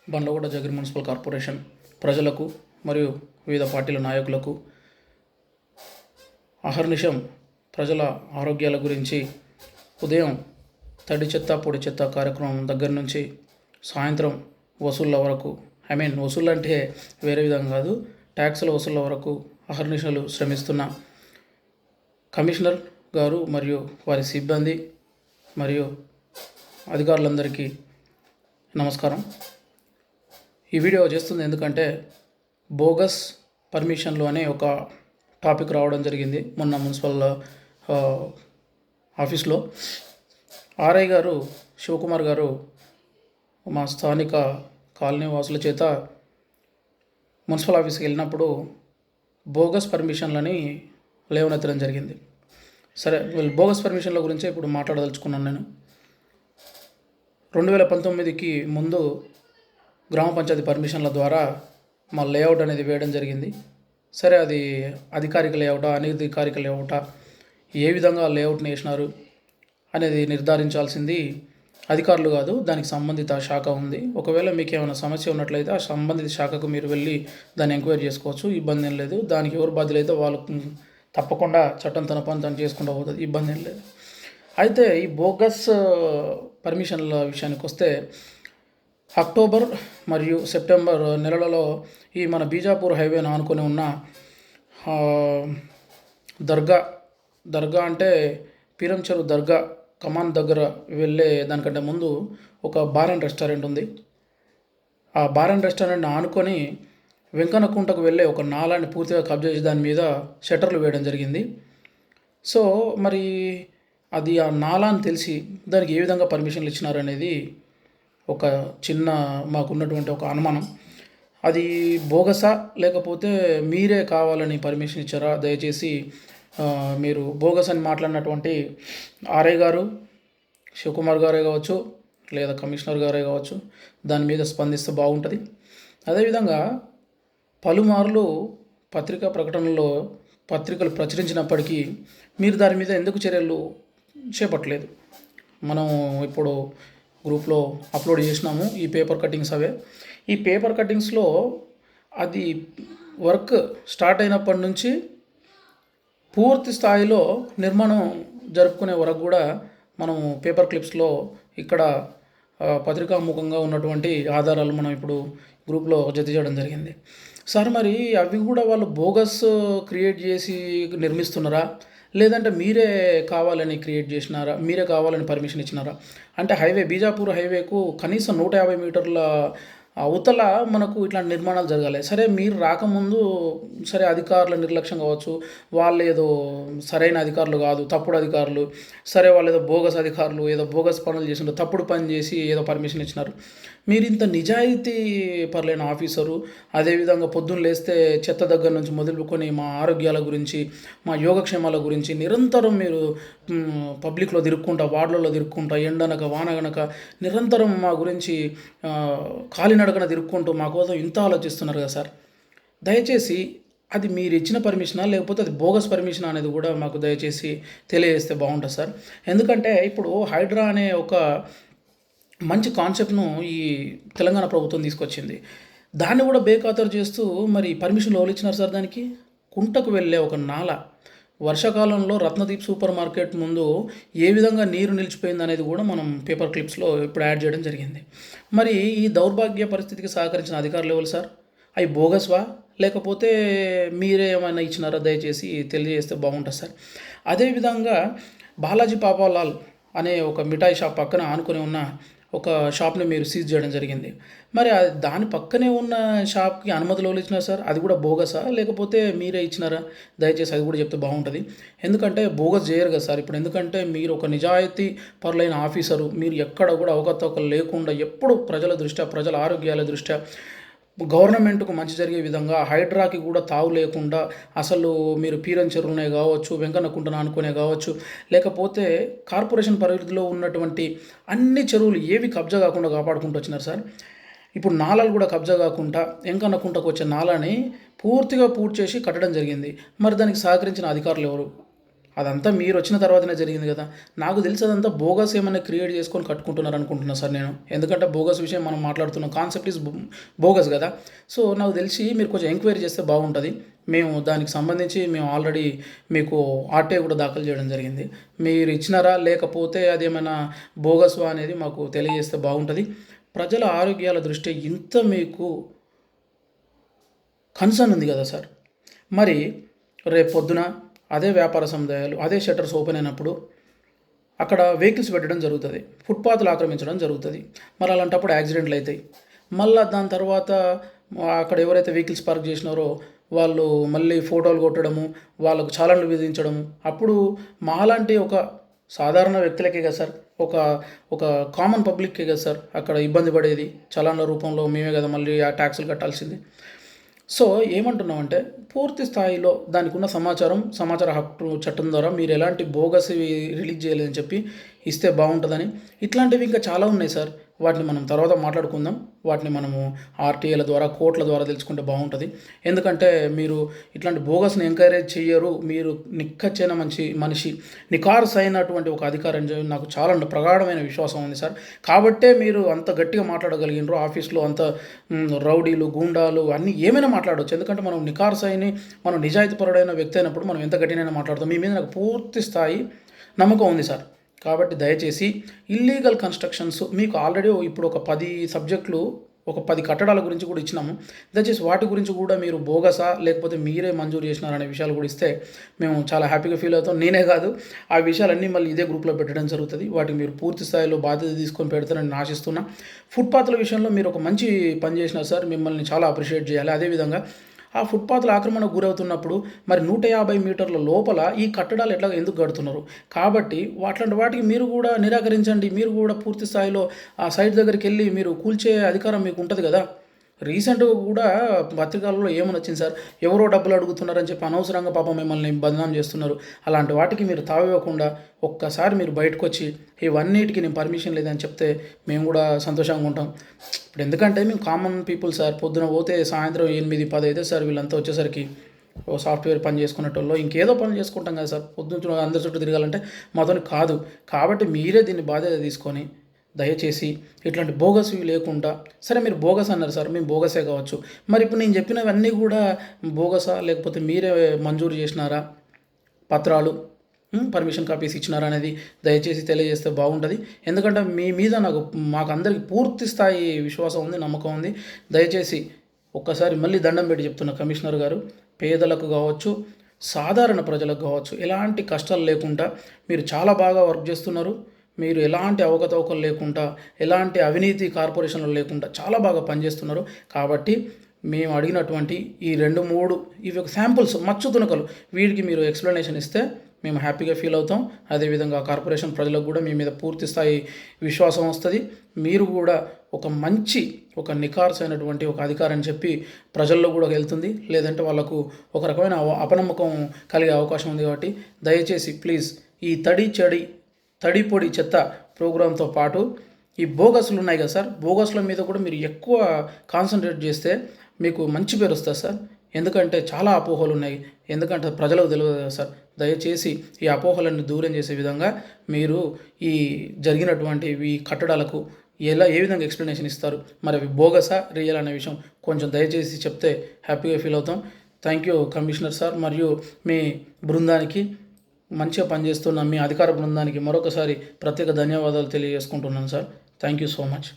Bandlaguda Jagiri municipal corporation ప్రజలకు మరియు వివిధ పార్టీల నాయకులకు అహర్నిశం ప్రజల ఆరోగ్యాల గురించి ఉదయం తడి చెత్త పొడి చెత్త కార్యక్రమం దగ్గర నుంచి సాయంత్రం వసూళ్ళ వరకు వసూళ్ళు అంటే వేరే విధంగా కాదు, ట్యాక్సుల వసూళ్ళ వరకు అహర్నిశలు శ్రమిస్తున్న కమిషనర్ గారు మరియు వారి సిబ్బంది మరియు అధికారులందరికీ నమస్కారం. ఈ వీడియో చేస్తుంది ఎందుకంటే బోగస్ పర్మిషన్లు అనే ఒక టాపిక్ రావడం జరిగింది మొన్న మున్సిపల్ ఆఫీస్లో. ఆర్ఐ గారు శివకుమార్ గారు మా స్థానిక కాలనీ వాసుల చేత మున్సిపల్ ఆఫీస్కి వెళ్ళినప్పుడు బోగస్ పర్మిషన్లని లేవనెత్తడం జరిగింది. సరే, బోగస్ పర్మిషన్ల గురించి ఇప్పుడు మాట్లాడదలుచుకున్నాను. నేను 2019కి ముందు గ్రామ పంచాయతీ పర్మిషన్ల ద్వారా మా లేఅవుట్ అనేది వేయడం జరిగింది. సరే, అది అధికారిక లేఅవుటా అనధికారిక లేఅవుటా, ఏ విధంగా లేఅవుట్ని వేసినారు అనేది నిర్ధారించాల్సింది అధికారులు కాదు, దానికి సంబంధిత శాఖ ఉంది. ఒకవేళ మీకు ఏమైనా సమస్య ఉన్నట్లయితే ఆ సంబంధిత శాఖకు మీరు వెళ్ళి దాన్ని ఎంక్వైరీ చేసుకోవచ్చు, ఇబ్బంది ఏం లేదు. దానికి ఎవరు బాధ్యులైతే వాళ్ళు తప్పకుండా చట్టం తన పని తను చేసుకుంటూ పోతుంది, ఇబ్బంది ఏం లేదు. అయితే ఈ బోగస్ పర్మిషన్ల విషయానికి వస్తే అక్టోబర్ మరియు సెప్టెంబర్ నెలలలో ఈ మన బీజాపూర్ హైవేను ఆనుకొని ఉన్న దర్గా అంటే పీరంచెరు దర్గా కమాన్ దగ్గర వెళ్ళే దానికంటే ముందు ఒక బార్ అండ్ రెస్టారెంట్ ఉంది. ఆ బార్ అండ్ రెస్టారెంట్ని ఆనుకొని వెంకన్నకుంటకు వెళ్ళే ఒక నాలాన్ని పూర్తిగా కబ్జా చేసి దాని మీద షట్టర్లు వేయడం జరిగింది. సో మరి అది ఆ నాలా అని తెలిసి దానికి ఏ విధంగా పర్మిషన్లు ఇచ్చినారు అనేది ఒక చిన్న మాకున్నటువంటి ఒక అనుమానం. అది బోగసా లేకపోతే మీరే కావాలని పర్మిషన్ ఇచ్చారా? దయచేసి మీరు బోగస్ అని మాట్లాడినటువంటి ఆర్ఐ గారు శివకుమార్ గారే కావచ్చు లేదా కమిషనర్ గారే కావచ్చు, దాని మీద స్పందిస్తే బాగుంటుంది. అదేవిధంగా పలుమార్లు పత్రికా ప్రకటనలో పత్రికలు ప్రచురించినప్పటికీ మీరు దాని మీద ఎందుకు చర్యలు చేపట్టలేదు? మనం ఇప్పుడు గ్రూప్లో అప్లోడ్ చేసినాము ఈ పేపర్ కటింగ్స్. ఈ పేపర్ కటింగ్స్లో అది వర్క్ స్టార్ట్ అయినప్పటి నుంచి పూర్తి స్థాయిలో నిర్మాణం జరుపుకునే వరకు కూడా మనం పేపర్ క్లిప్స్లో ఇక్కడ పత్రికాముఖంగా ఉన్నటువంటి ఆధారాలు మనం ఇప్పుడు గ్రూప్లో జత చేయడం జరిగింది. సార్, మరి అవి కూడా వాళ్ళు బోగస్ క్రియేట్ చేసి నిర్మిస్తున్నారా, లేదంటే మీరే కావాలని క్రియేట్ చేసినారా, మీరే కావాలని పర్మిషన్ ఇచ్చినారా? అంటే బీజాపూర్ హైవేకు కనీసం 150 మీటర్ల అవతల మనకు ఇట్లాంటి నిర్మాణాలు జరగాలి. సరే, మీరు రాకముందు సరే అధికారుల నిర్లక్ష్యం కావచ్చు, వాళ్ళు ఏదో సరైన అధికారులు కాదు, తప్పుడు అధికారులు, సరే వాళ్ళు ఏదో బోగస్ అధికారులు ఏదో బోగస్ పనులు చేసినారు, తప్పుడు పని చేసి ఏదో పర్మిషన్ ఇచ్చినారు. మీరు ఇంత నిజాయితీ పరులైన ఆఫీసరు, అదేవిధంగా పొద్దున్న లేస్తే చెత్త దగ్గర నుంచి మొదలుకొని మా ఆరోగ్యాల గురించి, మా యోగక్షేమాల గురించి నిరంతరం మీరు పబ్లిక్లో తిరుక్కుంటా, వార్డులలో తిరుక్కుంటా, ఎండనక వానగనక నిరంతరం మా గురించి కాలినడకన తిరుక్కుంటూ మా కోసం ఇంత ఆలోచిస్తున్నారు కదా సార్. దయచేసి అది మీరు ఇచ్చిన పర్మిషనా లేకపోతే అది బోగస్ పర్మిషన్ అనేది కూడా మాకు దయచేసి తెలియజేస్తే బాగుంటుంది సార్. ఎందుకంటే ఇప్పుడు హైడ్రా అనే ఒక మంచి కాన్సెప్ట్ను ఈ తెలంగాణ ప్రభుత్వం తీసుకొచ్చింది. దాన్ని కూడా బేఖాతరు చేస్తూ మరి పర్మిషన్లు ఎవరు ఇచ్చినారు సార్? దానికి కుంటకు వెళ్ళే ఒక నాల వర్షాకాలంలో రత్నదీప్ సూపర్ మార్కెట్ ముందు ఏ విధంగా నీరు నిలిచిపోయింది అనేది కూడా మనం పేపర్ క్లిప్స్లో ఇప్పుడు యాడ్ చేయడం జరిగింది. మరి ఈ దౌర్భాగ్య పరిస్థితికి సహకరించిన అధికారులు ఎవరు సార్? అవి బోగస్వా లేకపోతే మీరే ఏమైనా ఇచ్చినారా? దయచేసి తెలియజేస్తే బాగుంటుంది సార్. అదేవిధంగా బాలాజీ పాపాలాల్ అనే ఒక మిఠాయి షాప్ పక్కన ఆనుకొని ఉన్న ఒక షాప్ని మీరు సీజ్ చేయడం జరిగింది. మరి దాని పక్కనే ఉన్న షాప్కి అనుమతులు ఎవరు ఇచ్చినారు సార్? అది కూడా బోగసా లేకపోతే మీరే ఇచ్చినారా? దయచేసి అది కూడా చెప్తే బాగుంటుంది. ఎందుకంటే బోగస్ చేయరు కదా సార్. ఇప్పుడు ఎందుకంటే మీరు ఒక నిజాయితీ పరులైన ఆఫీసరు, మీరు ఎక్కడ కూడా అవకతవకలు లేకుండా ఎప్పుడు ప్రజల దృష్ట్యా, ప్రజల ఆరోగ్యాల దృష్ట్యా, గవర్నమెంట్కు మంచి జరిగే విధంగా, హైడ్రాకి కూడా తావు లేకుండా అసలు మీరు పీరంచెరువునే కావచ్చు, వెంకన్నకుంటను అనుకునే కావచ్చు, లేకపోతే కార్పొరేషన్ పరిధిలో ఉన్నటువంటి అన్ని చెరువులు ఏవి కబ్జా కాకుండా కాపాడుకుంటూ వచ్చినారు సార్. ఇప్పుడు నాలాలు కూడా కబ్జా కాకుండా వెంకన్నకుంటకు వచ్చే నాలాని పూర్తి చేసి కట్టడం జరిగింది. మరి దానికి సహకరించిన అధికారులు ఎవరు? అదంతా మీరు వచ్చిన తర్వాతనే జరిగింది కదా. నాకు తెలిసి అదంతా బోగస్ ఏమైనా క్రియేట్ చేసుకొని కట్టుకుంటున్నారు అనుకుంటున్నా సార్ నేను. ఎందుకంటే బోగస్ విషయం మనం మాట్లాడుతున్నాం, కాన్సెప్ట్ ఈజ్ బోగస్ కదా. సో నాకు తెలిసి మీరు కొంచెం ఎంక్వైరీ చేస్తే బాగుంటుంది. మేము దానికి సంబంధించి మేము ఆల్రెడీ మీకు ఆర్టీఐ కూడా దాఖలు చేయడం జరిగింది. మీరు ఇచ్చినారా లేకపోతే అదేమైనా బోగస్వా అనేది మాకు తెలియజేస్తే బాగుంటుంది. ప్రజల ఆరోగ్యాల దృష్ట్యా ఇంత మీకు కన్సర్న్ ఉంది కదా సార్. మరి రేపు పొద్దున అదే వ్యాపార సముదాయాలు, అదే షట్టర్స్ ఓపెన్ అయినప్పుడు అక్కడ వెహికల్స్ పెట్టడం జరుగుతుంది, ఫుట్పాత్లు ఆక్రమించడం జరుగుతుంది. మరి అలాంటప్పుడు యాక్సిడెంట్లు అవుతాయి. మళ్ళీ దాని తర్వాత అక్కడ ఎవరైతే వెహికల్స్ పార్క్ చేసినారో వాళ్ళు మళ్ళీ ఫోటోలు కొట్టడము, వాళ్ళకు చాలన్లు విధించడము. అప్పుడు మాలాంటి ఒక సాధారణ వ్యక్తులకే కదా సార్, ఒక ఒక కామన్ పబ్లిక్కే కదా సార్ అక్కడ ఇబ్బంది పడేది. చలాన్ల రూపంలో మేమే కదా మళ్ళీ ఆ ట్యాక్సులు కట్టాల్సింది. సో ఏమంటున్నామంటే పూర్తి స్థాయిలో దానికి ఉన్న సమాచార హక్కు చట్టం ద్వారా మీరు ఎలాంటి బోగస్ రిలీజ్ చేయలేదని చెప్పి ఇస్తే బాగుంటుందని. ఇట్లాంటివి ఇంకా చాలా ఉన్నాయి సార్, వాటిని మనం తర్వాత మాట్లాడుకుందాం. వాటిని మనము ఆర్టీఐల ద్వారా, కోర్టుల ద్వారా తెలుసుకుంటే బాగుంటుంది. ఎందుకంటే మీరు ఇట్లాంటి బోగస్ని ఎంకరేజ్ చేయరు. మీరు నిక్కచ్చైన మనిషి, నికార్స్ అయినటువంటి ఒక అధికారం నాకు చాలా ప్రగాఢమైన విశ్వాసం ఉంది సార్. కాబట్టే మీరు అంత గట్టిగా మాట్లాడగలిగినారు. ఆఫీస్లో అంత రౌడీలు, గూండాలు అన్నీ ఏమైనా మాట్లాడవచ్చు. ఎందుకంటే మనం నికార్స్ అయిన, మనం నిజాయితీపరుడైన వ్యక్తి అయినప్పుడు మనం ఎంత గట్టినైనా మాట్లాడతాం. మీ మీద నాకు పూర్తి స్థాయి నమ్మకం ఉంది సార్. కాబట్టి దయచేసి ఇల్లీగల్ కన్స్ట్రక్షన్స్ మీకు ఆల్రెడీ ఇప్పుడు ఒక 10 సబ్జెక్టులు, ఒక 10 కట్టడాల గురించి కూడా ఇచ్చినాము. దయచేసి వాటి గురించి కూడా మీరు బోగసా లేకపోతే మీరే మంజూరు చేసినారనే విషయాలు కూడా ఇస్తే మేము చాలా హ్యాపీగా ఫీల్ అవుతాం. నేనే కాదు, ఆ విషయాలన్నీ మళ్ళీ ఇదే గ్రూప్లో పెట్టడం జరుగుతుంది. వాటికి మీరు పూర్తి స్థాయిలో బాధ్యత తీసుకొని పెడతారని ఆశిస్తున్నా. ఫుట్పాత్ల విషయంలో మీరు ఒక మంచి పని చేసినారు సార్, మిమ్మల్ని చాలా అప్రిషియేట్ చేయాలి. అదేవిధంగా ఆ ఫుట్పాత్ల ఆక్రమణకు గురవుతున్నప్పుడు మరి 150 మీటర్ల లోపల ఈ కట్టడాలు ఎందుకు కడుతున్నారు? కాబట్టి అట్లాంటి వాటికి మీరు కూడా నిరాకరించండి. మీరు కూడా పూర్తి స్థాయిలో ఆ సైట్ దగ్గరికి వెళ్ళి మీరు కూల్చే అధికారం మీకు ఉంటుంది కదా. రీసెంట్గా కూడా పత్రికల్లో ఏమని వచ్చింది సార్, ఎవరో డబ్బులు అడుగుతున్నారని చెప్పి అనవసరంగా పాపం మిమ్మల్ని బదనాం చేస్తున్నారు. అలాంటి వాటికి మీరు తావివ్వకుండా ఒక్కసారి మీరు బయటకు వచ్చి ఇవన్నిటికీ నేను పర్మిషన్ లేదని చెప్తే మేము కూడా సంతోషంగా ఉంటాం. ఇప్పుడు ఎందుకంటే మేము కామన్ పీపుల్ సార్, పొద్దున పోతే సాయంత్రం 8, 10 అయితే సార్ వీళ్ళంతా వచ్చేసరికి ఓ సాఫ్ట్వేర్ పని చేసుకునేటోళ్ళు ఇంకేదో పని చేసుకుంటాం కదా సార్. పొద్దున అందరి చుట్టూ తిరగాలంటే మాతో కాదు. కాబట్టి మీరే దీన్ని బాధ్యత తీసుకొని దయచేసి ఇట్లాంటి బోగస్వి లేకుండా, సరే మీరు బోగస్ అన్నారు సార్, మేము బోగసే కావచ్చు. మరి ఇప్పుడు నేను చెప్పినవన్నీ కూడా బోగసా లేకపోతే మీరే మంజూరు చేసినారా, పత్రాలు పర్మిషన్ కాపీస్ ఇచ్చినారా అనేది దయచేసి తెలియజేస్తే బాగుంటుంది. ఎందుకంటే మీ మీద మాకు అందరికీ పూర్తి స్థాయి విశ్వాసం ఉంది, నమ్మకం ఉంది. దయచేసి ఒక్కసారి మళ్ళీ దండం పెట్టి చెప్తున్న కమిషనర్ గారు, పేదలకు కావచ్చు, సాధారణ ప్రజలకు కావచ్చు, ఎలాంటి కష్టాలు లేకుండా మీరు చాలా బాగా వర్క్ చేస్తున్నారు. మీరు ఎలాంటి అవకతవకలు లేకుండా, ఎలాంటి అవినీతి కార్పొరేషన్లు లేకుండా చాలా బాగా పనిచేస్తున్నారు. కాబట్టి మేము అడిగినటువంటి ఈ 2-3 ఇవి ఒక శాంపుల్స్, మచ్చు తునకలు, వీటికి మీరు ఎక్స్ప్లెనేషన్ ఇస్తే మేము హ్యాపీగా ఫీల్ అవుతాం. అదేవిధంగా కార్పొరేషన్ ప్రజలకు కూడా మీ మీద పూర్తి స్థాయి విశ్వాసం వస్తుంది. మీరు కూడా ఒక నికార్స్ అయినటువంటి ఒక అధికారం చెప్పి ప్రజల్లో కూడా వెళ్తుంది. లేదంటే వాళ్ళకు ఒక రకమైన అపనమ్మకం కలిగే అవకాశం ఉంది. కాబట్టి దయచేసి ప్లీజ్ ఈ తడి పొడి చెత్త ప్రోగ్రాంతో పాటు ఈ బోగస్లు ఉన్నాయి కదా సార్, బోగస్ల మీద కూడా మీరు ఎక్కువ కాన్సన్ట్రేట్ చేస్తే మీకు మంచి పేరు వస్తుంది సార్. ఎందుకంటే చాలా అపోహలు ఉన్నాయి. ఎందుకంటే ప్రజలకు తెలియదు కదా సార్. దయచేసి ఈ అపోహలన్నీ దూరం చేసే విధంగా మీరు ఈ జరిగినటువంటి ఈ కట్టడాలకు ఏ విధంగా ఎక్స్ప్లెనేషన్ ఇస్తారు, మరి అవి బోగసా రియల్ అనే విషయం కొంచెం దయచేసి చెప్తే హ్యాపీగా ఫీల్ అవుతాం. థ్యాంక్ యూ కమిషనర్ సార్, మరియు మీ బృందానికి, మంచిగా పనిచేస్తున్న మీ అధికార బృందానికి మరొకసారి ప్రత్యేక ధన్యవాదాలు తెలియజేసుకుంటున్నాను sir. Thank you so much.